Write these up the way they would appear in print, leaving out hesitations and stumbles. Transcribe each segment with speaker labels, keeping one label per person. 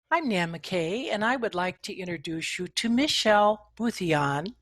Speaker 1: I'm Nan McKay, and I would like to introduce you to Michel Buthion,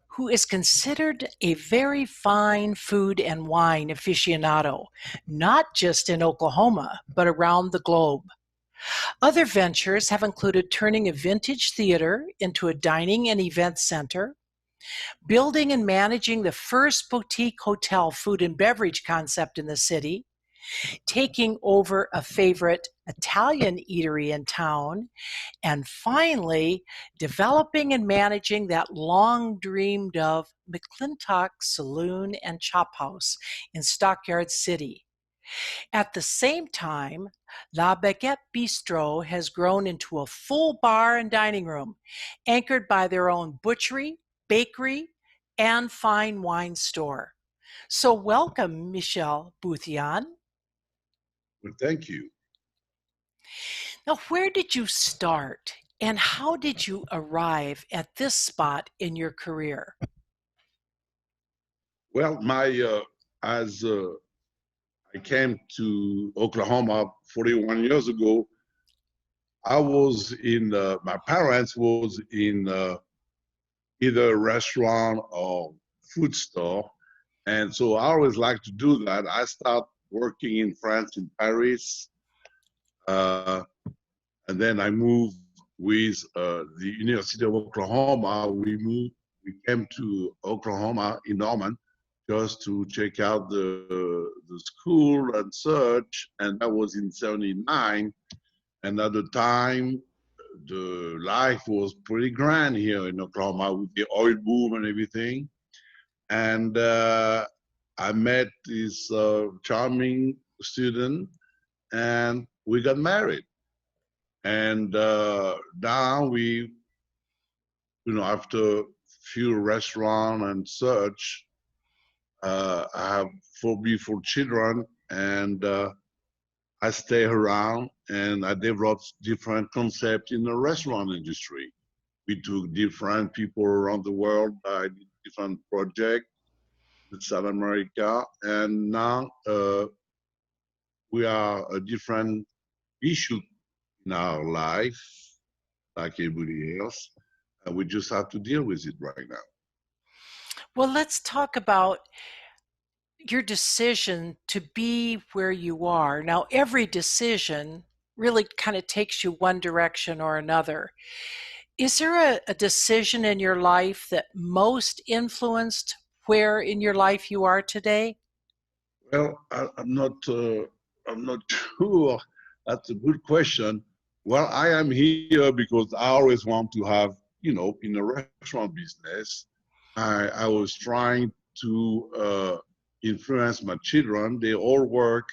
Speaker 1: who is considered a very fine food and wine aficionado, not just in Oklahoma, but around the globe. Other ventures have included turning a vintage theater into a dining and event center, building and managing the first boutique hotel food and beverage concept in the city, taking over a favorite Italian eatery in town, and finally, developing and managing that long dreamed of McClintock Saloon and Chop House in Stockyards City. At the same time, La Baguette Bistro has grown into a full bar and dining room, anchored by their own butchery, bakery, and fine wine store. So, welcome, Michel Buthion.
Speaker 2: Well, thank you.
Speaker 1: Now, where did you start and how did you arrive at this spot in your career?
Speaker 2: Well, my as I came to Oklahoma 41 years ago, I was in my parents was in either a restaurant or food store, and so I always like to do that. I start working in France in Paris, uh, and then I moved with the University of Oklahoma. We came to Oklahoma in Norman just to check out the school and such, and that was in '79. And at the time, the life was pretty grand here in Oklahoma with the oil boom and everything. And I met this charming student, and we got married. And now after few restaurant and such, I have four beautiful children, and I stay around and I developed different concepts in the restaurant industry. We took different people around the world. I did different projects in South America, and now we are a different issue in our life, like everybody else, and we just have to deal with it right now.
Speaker 1: Well, let's talk about your decision to be where you are. Now, every decision really kind of takes you one direction or another. Is there a decision in your life that most influenced where in your life you are today?
Speaker 2: Well, I'm not sure. That's a good question. Well, I am here because I always want to have, in the restaurant business, I was trying to influence my children. They all work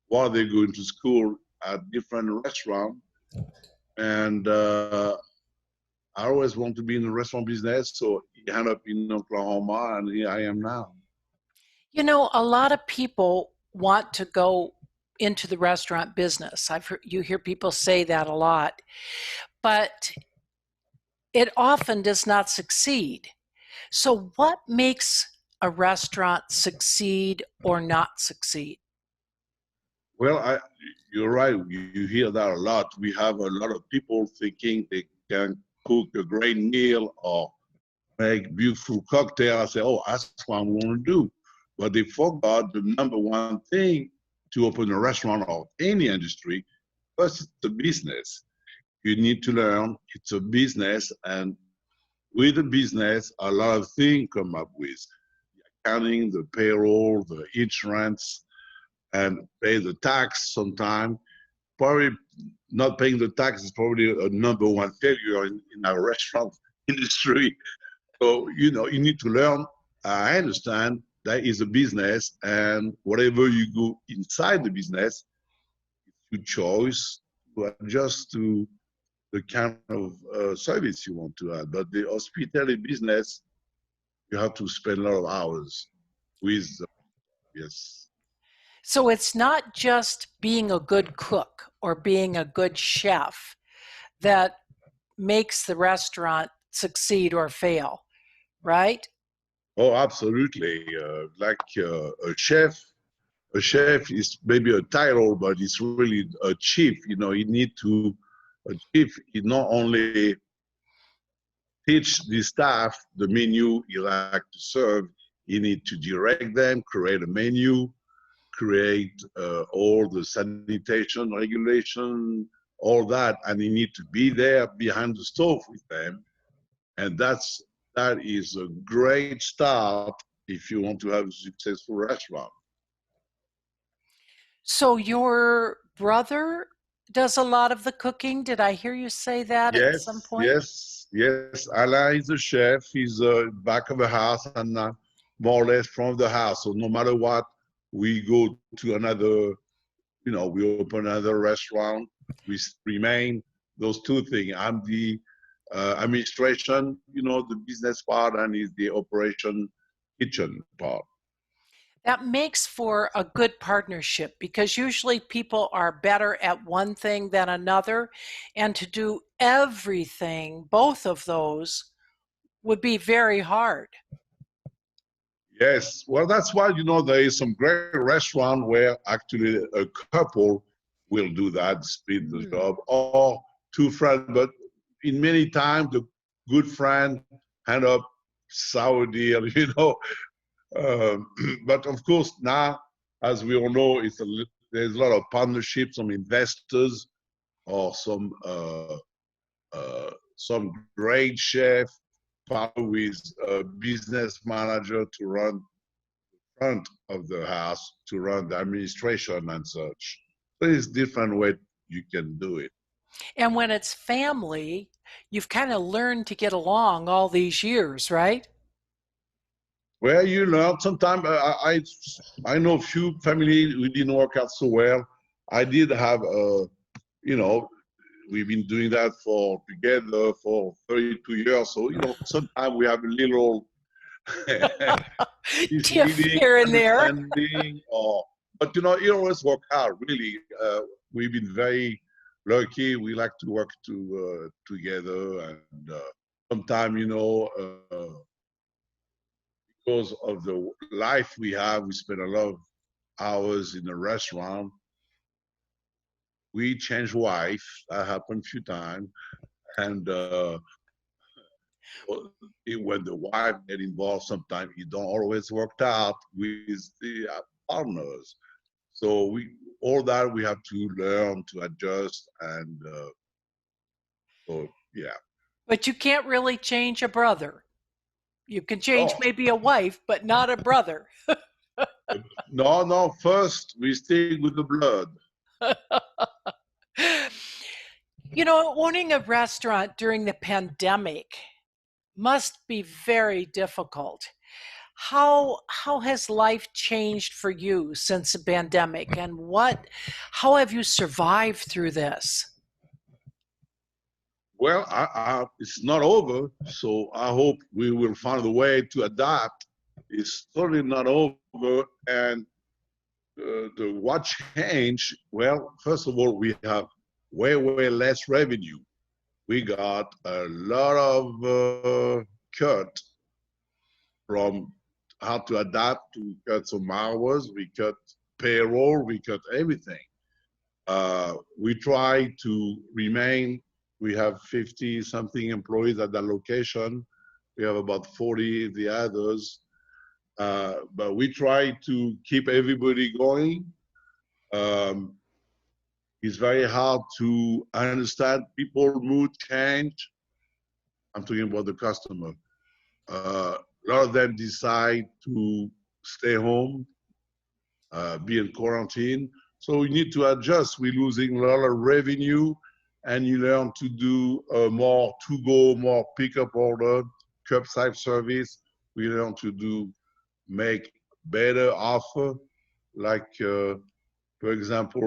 Speaker 2: while they're going to school at different restaurants. And I always want to be in the restaurant business. So I ended up in Oklahoma, and here I am now.
Speaker 1: You know, a lot of people want to go into the restaurant business. You hear people say that a lot, but it often does not succeed. So, what makes a restaurant succeed or not succeed?
Speaker 2: Well, you're right. You hear that a lot. We have a lot of people thinking they can cook a great meal or make beautiful cocktail. I say, oh, that's what I want to do. But they forgot the number one thing to open a restaurant or any industry. First, it's a business. You need to learn it's a business, and with the business, a lot of things come up with the accounting, the payroll, the insurance, and pay the tax sometimes. Probably not paying the tax is probably a number one failure in our restaurant industry. So, you need to learn. I understand that is a business, and whatever you go inside the business, it's your choice to adjust to the kind of service you want to add. But the hospitality business, you have to spend a lot of hours with, yes.
Speaker 1: So, it's not just being a good cook or being a good chef that makes the restaurant succeed or fail, right?
Speaker 2: Oh, absolutely. Like a chef is maybe a title, but it's really a chief. You need to A chief, he not only teach the staff the menu he like to serve, he need to direct them, create a menu, create all the sanitation regulation, all that, and he need to be there behind the stove with them. And that is a great start if you want to have a successful restaurant.
Speaker 1: So your brother does a lot of the cooking? Did I hear you say that at some
Speaker 2: Yes,
Speaker 1: point?
Speaker 2: yes, yes. Alain is a chef. He's back of the house and more or less from the house. So no matter what, we go to another, we open another restaurant. We remain those two things. I'm the administration, the business part, and he's the operation kitchen part.
Speaker 1: That makes for a good partnership because usually people are better at one thing than another. And to do everything, both of those, would be very hard.
Speaker 2: Yes, well, that's why there is some great restaurant where actually a couple will do that, split the
Speaker 1: Mm.
Speaker 2: job, or two friends. But in many times, the good friend end up sour deal, Um, but of course, now, as we all know, there's a lot of partnerships, some investors, or some great chef partner with a business manager to run front of the house, to run the administration and such. There's different way you can do it.
Speaker 1: And when it's family, you've kind of learned to get along all these years, right?
Speaker 2: Well, sometimes I know a few families who didn't work out so well. I did have you know, we've been doing that together for 32 years. So, sometimes we have a little
Speaker 1: Tiff
Speaker 2: misleading
Speaker 1: here and there.
Speaker 2: understanding, but it always work out. Really, we've been very lucky. We like to work together, and sometimes, because of the life we have, we spend a lot of hours in the restaurant. We change wife. That happened a few times, and when the wife get involved, sometimes it don't always work out with the partners. So all that we have to learn to adjust, and so yeah.
Speaker 1: But you can't really change a brother. You can change
Speaker 2: Oh
Speaker 1: maybe a wife, but not a brother.
Speaker 2: no, no. First we stick with the blood.
Speaker 1: Owning a restaurant during the pandemic must be very difficult. How has life changed for you since the pandemic, and how have you survived through this?
Speaker 2: Well, it's not over, so I hope we will find a way to adapt. It's certainly not over, and what changed? Well, first of all, we have way less revenue. We got a lot of cut from how to adapt to cut some hours. We cut payroll. We cut everything. We try to remain. We have 50 something employees at that location. We have about 40 the others. But we try to keep everybody going. Um, it's very hard to understand people mood change. I'm talking about the customer. A lot of them decide to stay home, be in quarantine. So we need to adjust. We're losing a lot of revenue, and you learn to do more to-go, more pickup order, curbside service. We learn to make better offer, like for example,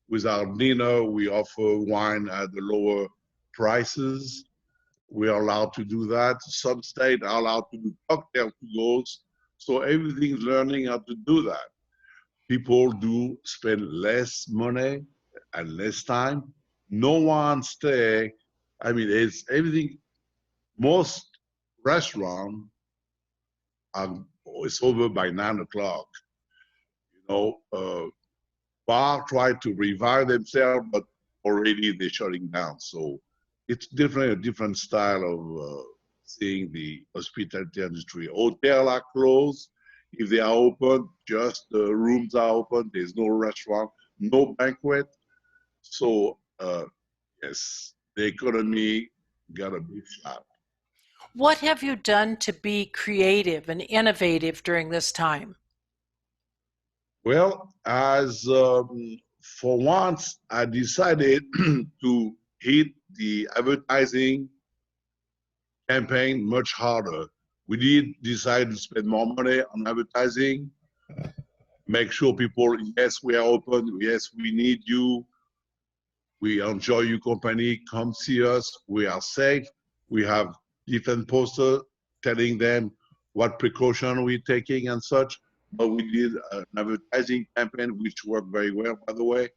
Speaker 2: with our dinner, we offer wine at the lower prices. We are allowed to do that. Some states are allowed to do cocktail to goes. So everything's learning how to do that. People do spend less money and less time. No one stay. I mean, it's everything. Most restaurants are it's over by 9 o'clock. Bar try to revive themselves, but already they're shutting down. So it's definitely a different style of seeing the hospitality industry. Hotels are closed. If they are open, just the rooms are open. There's no restaurant, no banquet. So yes, the economy got a big shot.
Speaker 1: What have you done to be creative and innovative during this time?
Speaker 2: Well, as for once, I decided to hit the advertising campaign much harder. We did decide to spend more money on advertising, make sure people, yes, we are open, yes, we need you, we enjoy your company, come see us, we are safe. We have different posters telling them what precaution we're taking and such. But we did an advertising campaign which worked very well, by the way,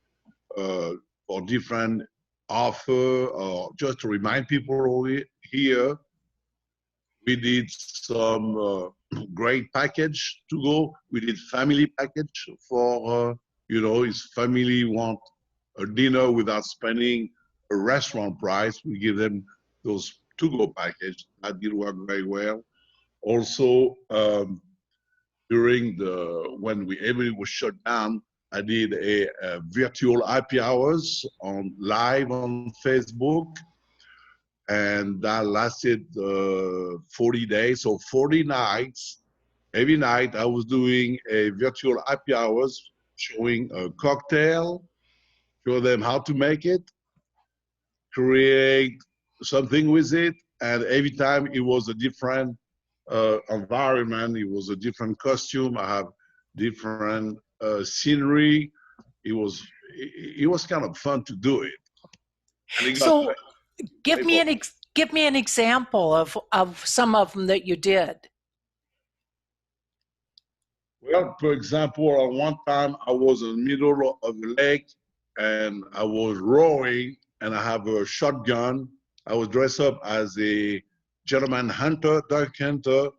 Speaker 2: for different offer, or just to remind people here. We did some great package to go. We did family package for, if family want a dinner without spending a restaurant price, we give them those to-go package. That did work very well. Also, when everything was shut down, I did a virtual happy hours live on Facebook, and that lasted 40 days, so 40 nights. Every night I was doing a virtual happy hours, showing a cocktail, show them how to make it, create something with it, and every time it was a different environment, it was a different costume. I have different scenery. It was kind of fun to do it, and it got
Speaker 1: So
Speaker 2: people.
Speaker 1: give me an example of some of them that you did.
Speaker 2: Well, for example, at one time I was in the middle of the lake and I was rowing and I have a shotgun. I was dressed up as a gentleman hunter, duck hunter,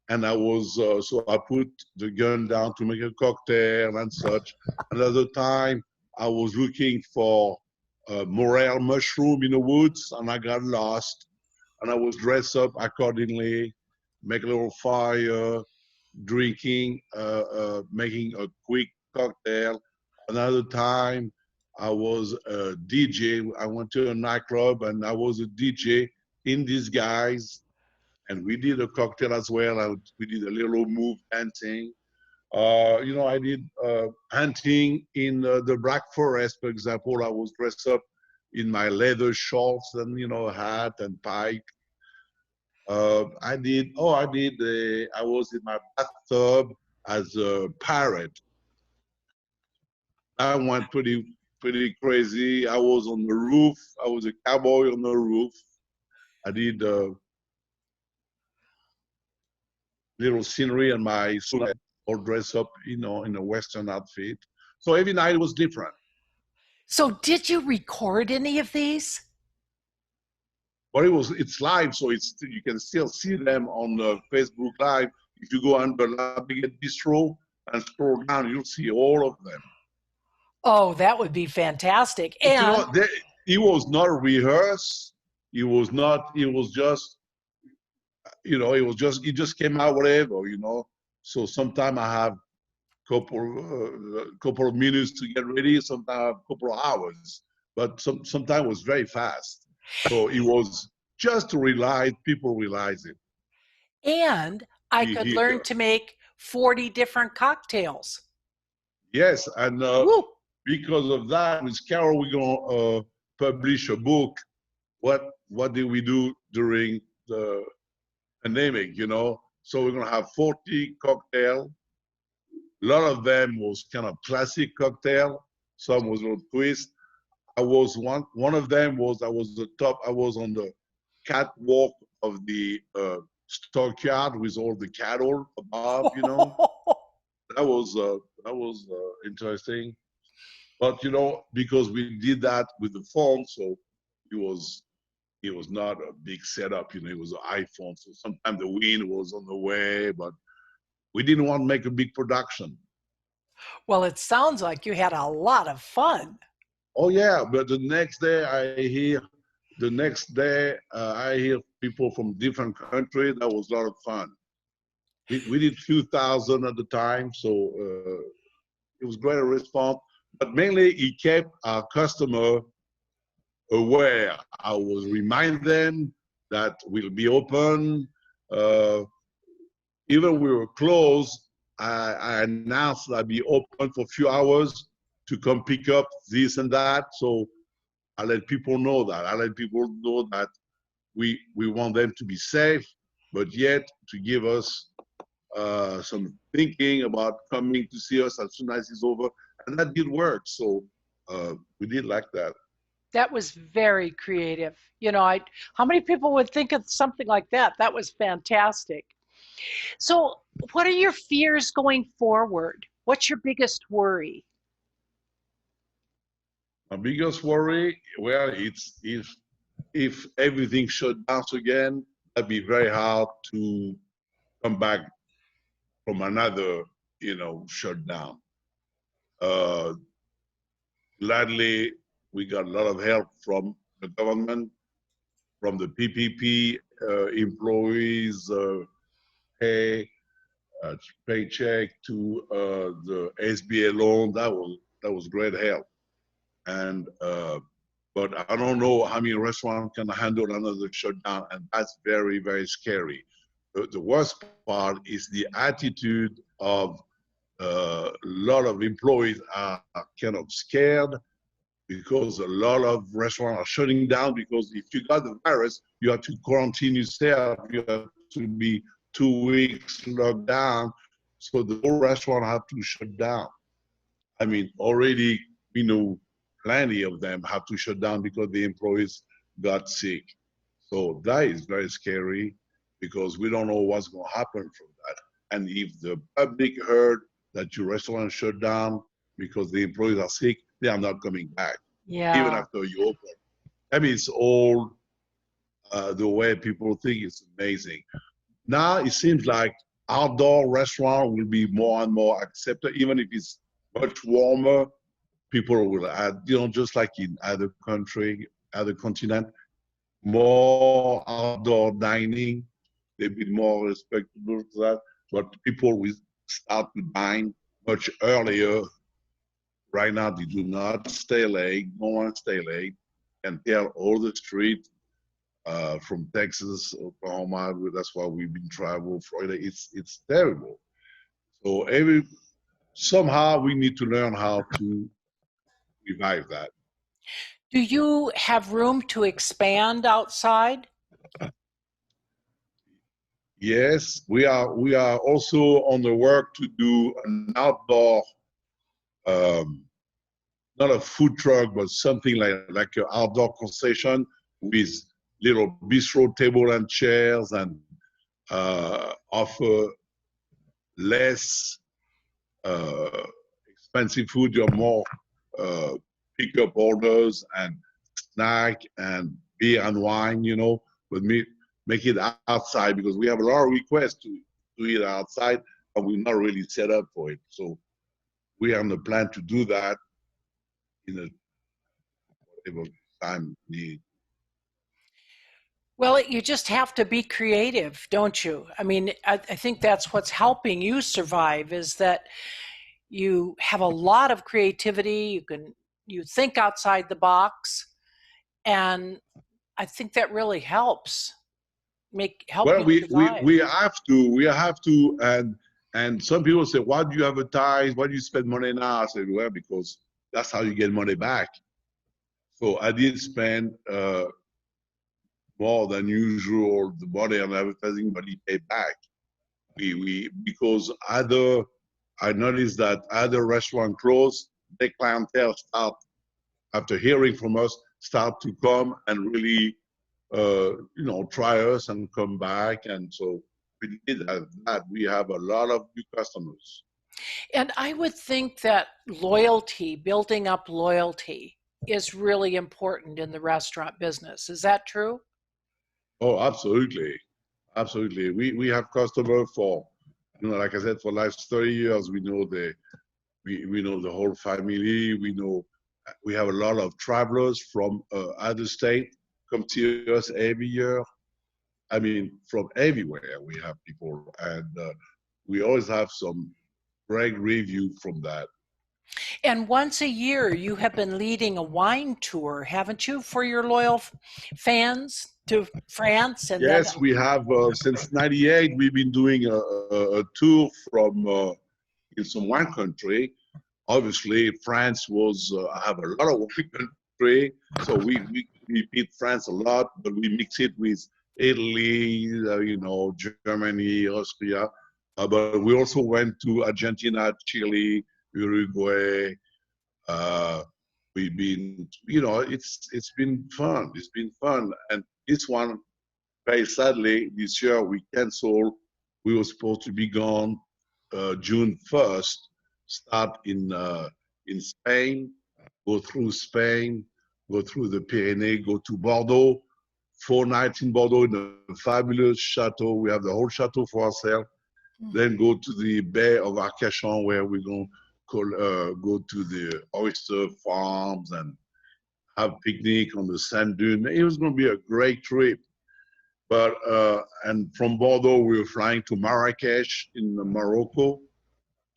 Speaker 2: and so I put the gun down to make a cocktail and such. Another time I was looking for a morel mushroom in the woods and I got lost, and I was dressed up accordingly, make a little fire, drinking, making a quick cocktail. Another time, I was a DJ. I went to a nightclub and I was a DJ in disguise, and we did a cocktail as well. We did a little move dancing. I did hunting in the Black Forest, for example. I was dressed up in my leather shorts and hat and pipe. I was in my bathtub as a pirate. I went pretty crazy. I was on the roof. I was a cowboy on the roof. I did little scenery and my suit, all dressed up, in a Western outfit. So every night was different.
Speaker 1: So did you record any of these?
Speaker 2: But it's live, so you can still see them on Facebook Live. If you go under Baguette Bistro and scroll down, you'll see all of them.
Speaker 1: Oh, that would be fantastic.
Speaker 2: But
Speaker 1: And
Speaker 2: it was not rehearsed. It was not. It was just. It just came out whatever. So sometimes I have couple of minutes to get ready. Sometimes a couple of hours. But sometimes it was very fast. So it was just to people realize it.
Speaker 1: and I
Speaker 2: Be
Speaker 1: could learn
Speaker 2: here.
Speaker 1: to make 40 different cocktails.
Speaker 2: Yes, and
Speaker 1: Woo!
Speaker 2: because of that, with Carol, we're gonna publish a book. What did we do during the pandemic? So we're gonna have 40 cocktail. A lot of them was kind of classic cocktail. Some was a little twist. I was one of them was I was the top. I was on the catwalk of the stockyard with all the cattle above. That was interesting. But because we did that with the phone, so it was not a big setup. It was an iPhone, so sometimes the wind was on the way, but we didn't want to make a big production.
Speaker 1: Well, it sounds like you had a lot of fun.
Speaker 2: Oh yeah, but the next day I hear people from different countries. That was a lot of fun. We did few thousand at the time, so it was great response. But mainly, it kept our customer aware. I was remind them that we'll be open. Uh, Even we were closed, I announced that I'd be open for a few hours to come pick up this and that. So I let people know that. I let people know that we want them to be safe, but yet to give us some thinking about coming to see us as soon as it's over. And that did work. So we did like that.
Speaker 1: That was very creative. You know, how many people would think of something like that? That was fantastic. So, what are your fears going forward? What's your biggest worry?
Speaker 2: My biggest worry, well, it's if everything shut down again, that'd be very hard to come back from another, shutdown. Uh, Gladly, we got a lot of help from the government, from the PPP employees pay, paycheck to the SBA loan. That was great help. And but I don't know how many restaurants can handle another shutdown, and that's very, very scary. The worst part is the attitude of a lot of employees are kind of scared because a lot of restaurants are shutting down because if you got the virus, you have to quarantine yourself. You have to be 2 weeks locked down. So the whole restaurant have to shut down. I mean, already we know plenty of them have to shut down because the employees got sick. So that is very scary because we don't know what's going to happen from that. And if the public heard that your restaurant shut down because the employees are sick, they are not coming back, even
Speaker 1: Yeah.
Speaker 2: after you open. I mean, it's all the way people think is amazing. Now it seems like outdoor restaurant will be more and more accepted, even if it's much warmer. People will add, just like in other country, other continent, more outdoor dining. They've been more respectable to that. But people will start to dine much earlier. Right now, they do not stay late. No one stay late. And tell all the street from Texas, Oklahoma. That's why we've been traveling. Florida. It's terrible. So somehow we need to learn how to revive that.
Speaker 1: Do you have room to expand outside?
Speaker 2: Yes, we are also on the work to do an outdoor, um, not a food truck, but something like an outdoor concession with little bistro table and chairs and offer less uh, expensive food. You're more uh, pick up orders and snack and beer and wine, but make it outside because we have a lot of requests to eat outside, but we're not really set up for it. So we are on the plan to do that in a whatever time need.
Speaker 1: Well, you just have to be creative, don't you? I mean, I think that's what's helping you survive is that you have a lot of creativity. You think outside the box, and I think that really help
Speaker 2: Well,
Speaker 1: you
Speaker 2: we
Speaker 1: survive.
Speaker 2: we have to, and some people say, why do you advertise? Why do you spend money now? I said, well, because that's how you get money back. So I did spend more than usual the money on advertising, but it paid back. We because other I noticed that other restaurant closed, the clientele start after hearing from us start to come and really try us and come back, and so we did have that. We have a lot of new customers.
Speaker 1: And I would think that loyalty, building up loyalty, is really important in the restaurant business. Is that true?
Speaker 2: Oh, absolutely, absolutely. We have customers for like I said, for the last 30 years. We know the whole family. We know We have a lot of travelers from other states come to us every year. I mean, from everywhere we have people, and we always have some great review from that.
Speaker 1: And once a year, you have been leading a wine tour, haven't you, for your loyal fans to France? And then,
Speaker 2: Yes, we have since '98. We've been doing a tour from in some wine country. Obviously, France was have a lot of wine country, so we repeat France a lot, but we mix it with Italy, you know, Germany, Austria. But we also went to Argentina, Chile, Uruguay. Uh, we've been, you know, it's been fun. It's been fun, and this one, very sadly, this year we canceled. We were supposed to be gone June 1st, start in Spain, go through Spain, go through the Pyrenees, go to Bordeaux, 4 nights in Bordeaux in a fabulous chateau. We have the whole chateau for ourselves. Then go to the Bay of Arcachon where we're going to go to the oyster farms and have picnic on the sand dune. It was going to be a great trip. But and from Bordeaux, we were flying to Marrakesh in Morocco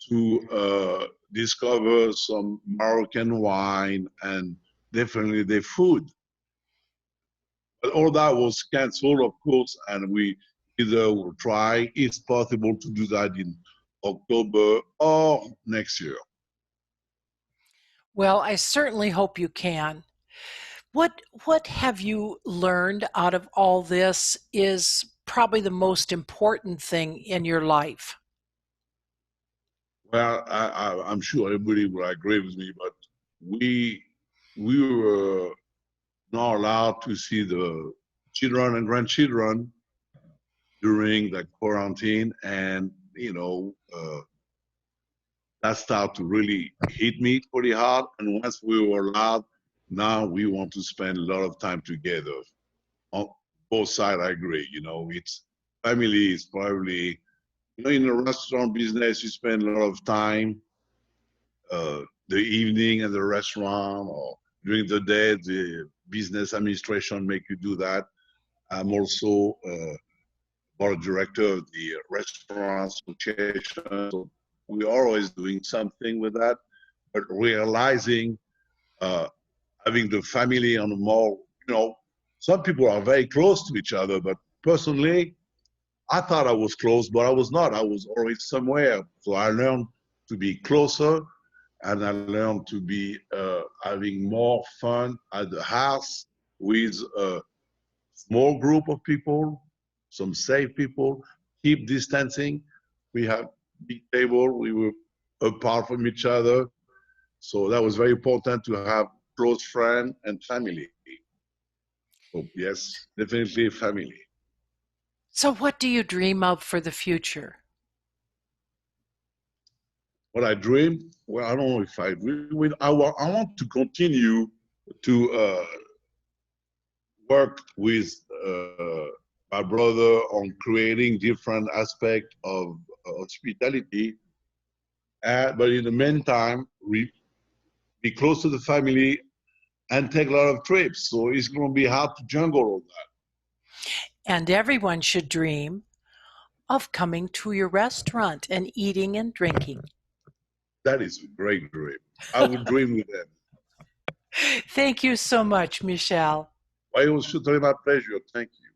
Speaker 2: to discover some Moroccan wine and definitely their food. But all that was canceled, of course, and we either will try, it's possible to do that in October or next year.
Speaker 1: well, I certainly hope you can. What have you learned out of all this is probably the most important thing in your life?
Speaker 2: Well, I'm sure everybody will agree with me, but we we were not allowed to see the children and grandchildren during the quarantine, and you know that started to really hit me pretty hard. And once we were allowed, now we want to spend a lot of time together. On both sides, I agree. You know, it's family is probably, you know, in the restaurant business, you spend a lot of time the evening at the restaurant, or during the day, the business administration make you do that. I'm also board director of the restaurant association. So we're always doing something with that, but realizing uh, having the family on a more, you know, some people are very close to each other, but personally, I thought I was close, but I was not. I was always somewhere. So I learned to be closer, and I learned to be having more fun at the house with a small group of people, some safe people, keep distancing. We have big table, we were apart from each other. So that was very important to have close friend and family. So yes, definitely family.
Speaker 1: So, what do you dream of for the future?
Speaker 2: What I dream, well, I don't know if I dream. I want to continue to work with my brother on creating different aspects of hospitality. But in the meantime, we be close to the family and take a lot of trips. So it's going to be hard to jungle all that.
Speaker 1: And everyone should dream of coming to your restaurant and eating and drinking.
Speaker 2: That is a great dream. I would dream with them.
Speaker 1: Thank you so much, Michel.
Speaker 2: Well, it was totally my pleasure. Thank you.